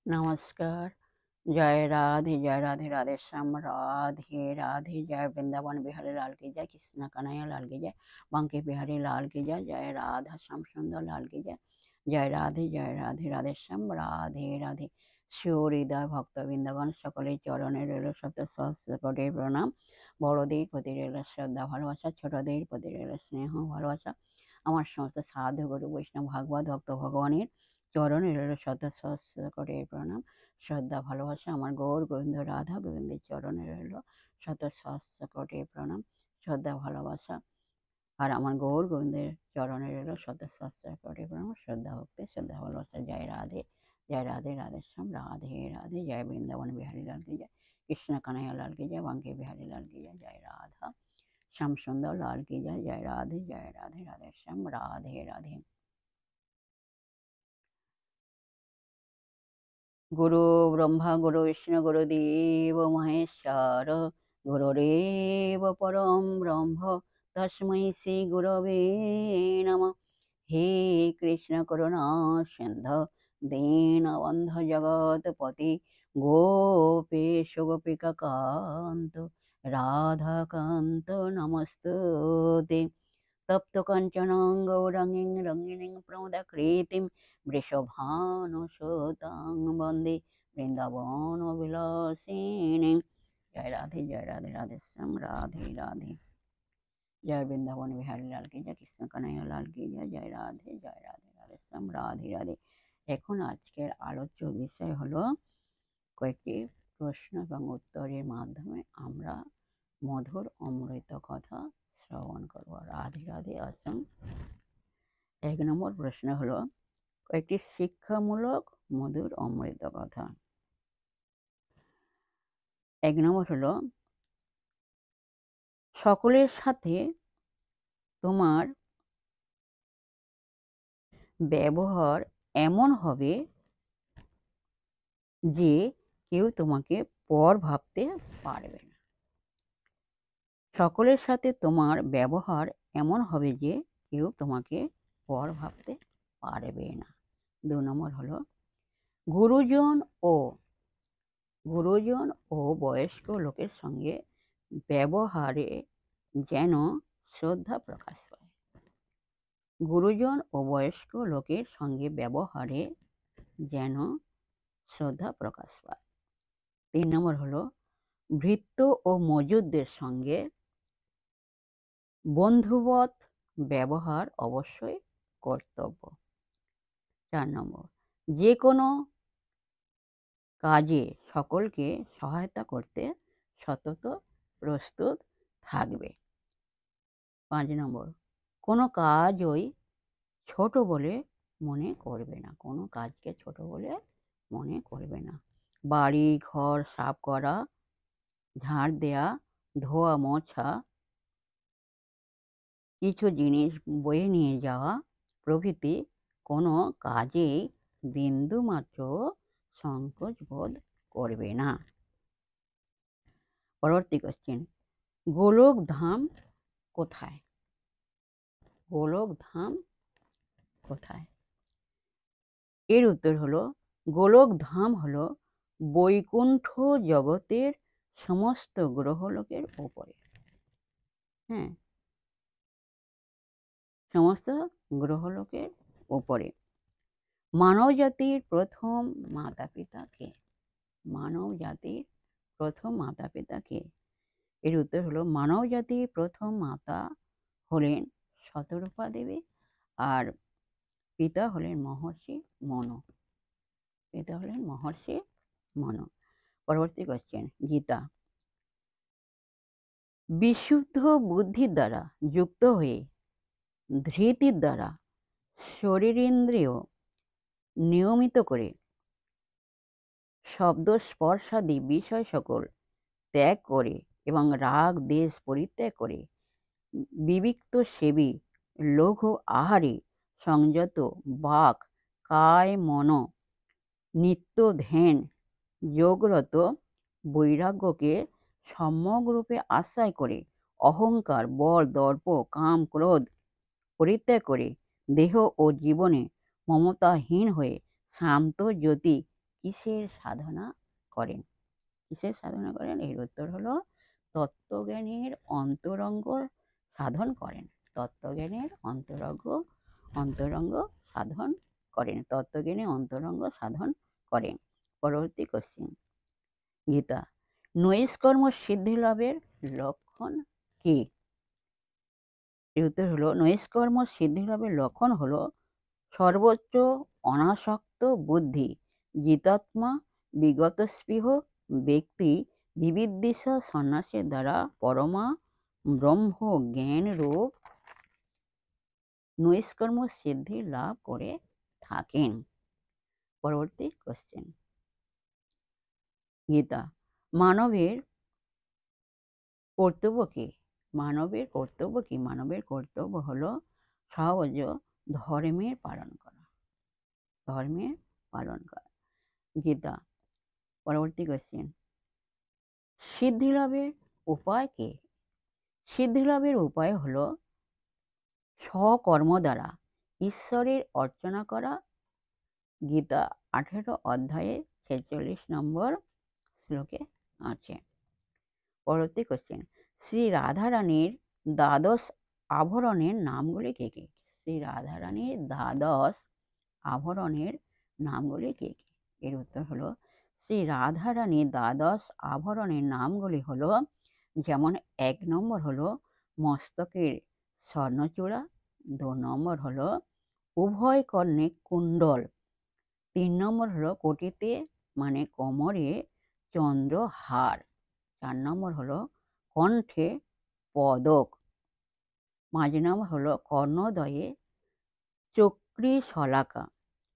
नमस्कार। जय राधे राधे श्याम राधे राधे। जय वृंदावन बिहारी लाल की जय, कृष्ण कन्हैया लाल की जय, बांके बिहारी लाल की जय, जय राधा श्याम सुंदर लाल की जय। जय राधे राधे श्याम राधे राधे। সুহৃদয় ভক্তবৃন্দগণ সকলের চরণে রইল শত সহস্র কোটি প্রণাম। বড়দের প্রতি রইল শ্রদ্ধা ভালোবাসা, ছোটদের প্রতি রইল স্নেহ ভালোবাসা। আমার সমস্ত সাধু গুরু বৈষ্ণব ভাগবত ভক্ত ভগবানের চরণে রইল শত সহস্র কোটি প্রণাম, শ্রদ্ধা ভালোবাসা। আমার গৌর গোবিন্দ রাধা গোবিন্দের চরণে রইল শত সহস্র কোটি প্রণাম, শ্রদ্ধা ভালোবাসা। আর আমার গৌর গোবিন্দের চরণে রইল শত সহস্র কোটি প্রণাম, শ্রদ্ধা ভক্তি, শ্রদ্ধা ভালোবাসা। জয় রাধে রাধে শ্যাম রাধে রাধে। জয় বৃন্দাবন বিহারী লাল की जय, कृष्ण कन्हैया लाल की जय, बांके बिहारी लाल की जय, जय राधा श्याम सुंदर लाल की जय। जय राधे राधे श्याम राधे राधे। गुरु ब्रह्मा गुरु विष्णु गुरुदेव महेश्वर, गुरुरेव परम ब्रह्म तस्मै श्री गुरवे नमः। हे कृष्ण करुणा सिंधु दीनबन्धु जगत्पति, गोपेश गोपिका कान्त राधाकान्त नमस्तुते। तप्त कंचन गौरंगीं रंगिणीं प्रमदाकृतिं वृषभानुसुतां वन्दे वृन्दावनविलासिनीं। जय राधे राधे श्याम राधे राधे। जय वृंदावन बिहारी लाल की जय, कृष्ण कन्हैया लाल की जय, जय राधे राधे श्याम राधे राधे। এখন আজকের আলোচ্য বিষয় হলো কয়েকটি প্রশ্ন এবং উত্তরের মাধ্যমে আমরা মধুর অমৃত কথা শ্রবণ করব। রাধে রাধে আসুন। 1 নম্বর প্রশ্ন হলো কয়েকটি শিক্ষামূলক মধুর অমৃত কথা। 1 নম্বর হলো, সকলের সাথে তোমার ব্যবহার এমন হবে যে কেউ তোমাকে পর ভাবতে পারবে না। সকলের সাথে তোমার ব্যবহার এমন হবে যে কেউ তোমাকে পর ভাবতে পারবে না। 2 নম্বর হলো, গুরুজন ও বয়স্ক লোকের সঙ্গে ব্যবহারে যেন শ্রদ্ধা প্রকাশ পায়। গুরুজন ও বয়স্ক লোকের সঙ্গে ব্যবহারে যেন শ্রদ্ধা প্রকাশ পায়। 3 নম্বর হলো, ভৃত্য ও মজুরদের সঙ্গে বন্ধুবৎ ব্যবহার অবশ্যই কর্তব্য। 4 নম্বর, যে কোনো কাজে সকলকে সহায়তা করতে সতত প্রস্তুত থাকবে। 5 নম্বর, কোনো কাজই ছোট বলে মনে করবে না, কোনো কাজকে ছোট বলে মনে করবে না। বাড়ি ঘর সাফ করা, ঝাড় দেয়া, ধোয়া মোছা, কিছু জিনিস বয়ে নিয়ে যাওয়া প্রভৃতি কোনো কাজেই বিন্দুমাত্র সংকোচ বোধ করবে না। পরবর্তী কোশ্চেন, গোলক ধাম কোথায়? গোলক ধাম কোথায়? এর উত্তর হলো, গোলক ধাম হলো বৈকুণ্ঠ জগতের সমস্ত গ্রহলোকের উপরে। হ্যাঁ, সমস্ত গ্রহলোকের উপরে। মানব জাতির প্রথম মাতা পিতা কে? মানব জাতির প্রথম মাতা পিতা কে? এর উত্তর হলো, মানব জাতির প্রথম মাতা হলেন শতরূপা দেবী, আর পিতা হলেন মহর্ষি মনু। পিতা হলেন মহর্ষি মনু। পরবর্তী কোশ্চেন, গীতা। বিশুদ্ধ বুদ্ধির দ্বারা যুক্ত হয়ে ধৃতির দ্বারা শরীরেন্দ্রিয় নিয়মিত করে শব্দ স্পর্শাদি বিষয় সকল ত্যাগ করে এবং রাগ দেশ পরিত্যাগ করে বিবিক্ত সেবী লঘু আহারে সংযত বাক কায় মন নিত্য ধ্যান যোগরত বৈরাগ্যকে সম্যকরূপে আশ্রয় করে অহংকার বল দর্প কাম ক্রোধ পরিত্যাগ করে দেহ ও জীবনে মমতাহীন হয়ে শান্ত জ্যোতি কিসের সাধনা করেন? কিসের সাধনা করেন? এর উত্তর হলো তত্ত্বজ্ঞানের অন্তরঙ্গ সাধন করেন। তত্ত্বজ্ঞানের অন্তরঙ্গ সাধন করেন। তত্ত্বজ্ঞানে অন্তরঙ্গ সাধন করেন। পরবর্তী কোশ্চেন, গীতা, নৈষ্কর্ম সিদ্ধি লাভের লক্ষণ কি? এর উত্তর হলো নৈষ্কর্ম সিদ্ধি লাভের লক্ষণ হলো সর্বোচ্চ অনাসক্ত বুদ্ধি, জিতাত্মা, বিগত স্পৃহ ব্যক্তি বিবিদ্বেষ সন্ন্যাসের দ্বারা পরমা ব্রহ্ম জ্ঞান রূপ নৈষ্কর্ম সিদ্ধি লাভ করে থাকেন। পরবর্তী কোশ্চেন, গীতা, মানবের কর্তব্য কি? মানবের কর্তব্য কি? মানবের কর্তব্য হলো সহজ ধর্মের পালন করা। ধর্মের পালন করা। গীতা, পরবর্তী কোশ্চেন, সিদ্ধি লাভের উপায় কি? সিদ্ধি লাভের উপায় হলো স্বকর্ম দ্বারা ঈশ্বরের অর্চনা করা। গীতা 18 অধ্যায়ে 46 নম্বর শ্লোকে আছে। পরবর্তী কোশ্চেন, শ্রী রাধারানীর দ্বাদশ আভরণের নামগুলি কি কি? শ্রী রাধারানীর দ্বাদশ আভরণের নামগুলি কি কি? এর উত্তর হলো শ্রী রাধারানীর দ্বাদশ আভরণের নামগুলি হলো, যেমন 1 নম্বর হলো মস্তকের স্বর্ণচূড়া, 2 নম্বর হলো উভয় কর্ণে কুণ্ডল, 3 নম্বর হলো কোটিতে মানে কোমরে চন্দ্রহার, 4 নম্বর হলো কণ্ঠে পদক, 5 নম্বর হলো কর্ণদ্বয়ে চক্রী শলাকা,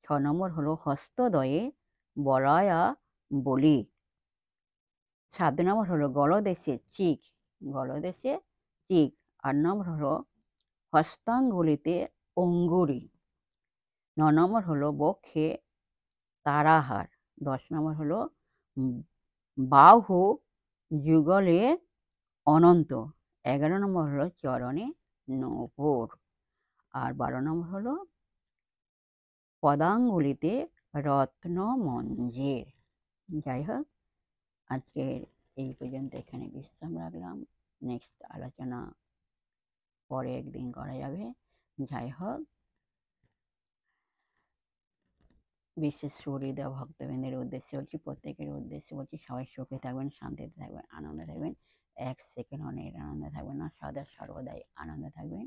6 নম্বর হলো হস্তদ্বয়ে বলয়া বলি, 7 নম্বর হলো গলদেশে চিক, 8 নম্বর হলো হস্তাঙ্গুলিতে অঙ্গুরি, 9 নম্বর হলো বক্ষে তারাহার, 10 নম্বর হলো বাহু যুগলে অনন্ত, 11 নম্বর হলো চরণে নূপুর, আর 12 নম্বর হলো পদাঙ্গুলিতে রত্ন মঞ্জের। যাই হোক, আজকের এই পর্যন্ত এখানে বিশ্রাম রাখলাম। নেক্সট আলোচনা পরে একদিন করা যাবে। যাই হোক, বিশেষ সুহৃদয় ভক্তবৃন্দের উদ্দেশ্যে বলছি, প্রত্যেকের উদ্দেশ্যে বলছি, সবাই সুখে থাকবেন, শান্তিতে থাকবেন, আনন্দে থাকবেন, 1 সেকেন্ড আনন্দে থাকবেন না, সদা সর্বদাই আনন্দে থাকবেন।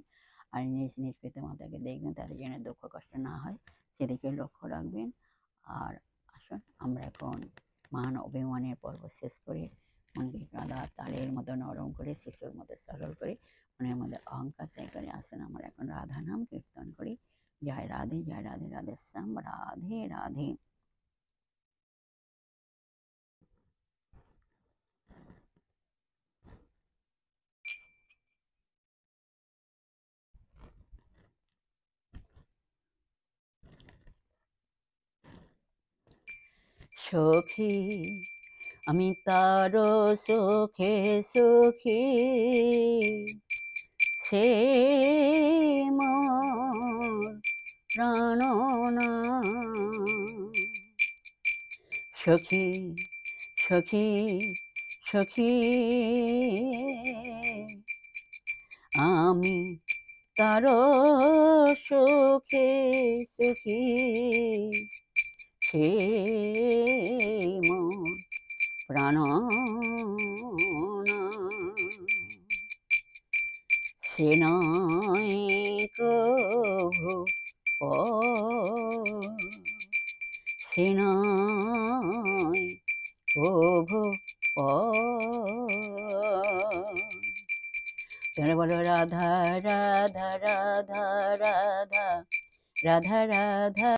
আর নিজ নিজ পিতা মাতাকে দেখবেন, তাদের যেন দুঃখ কষ্ট না হয় সেদিকে লক্ষ্য রাখবেন। আর আসুন আমরা এখন মান অভিমানের পর্ব শেষ করে মনকে কাদা তালের মতো নরম করে, শিশুর মতো সরল করে, মনের মধ্যে অহংকার ত্যাগ করে আসুন আমরা এখন রাধা নাম কীর্তন করি। জয় রাধে, জয় রাধে, রাধে শ্যাম, রাধে রাধে। সখী আমি তার সুখে সুখী, সে মোর প্রাণনা। সখী সখী সখী আমি তার সুখে সুখী, সে মোর প্রাণনা। সে নয় কভু সে নয় কভু বলো রাধা রাধা রাধা রাধা রাধা রাধা।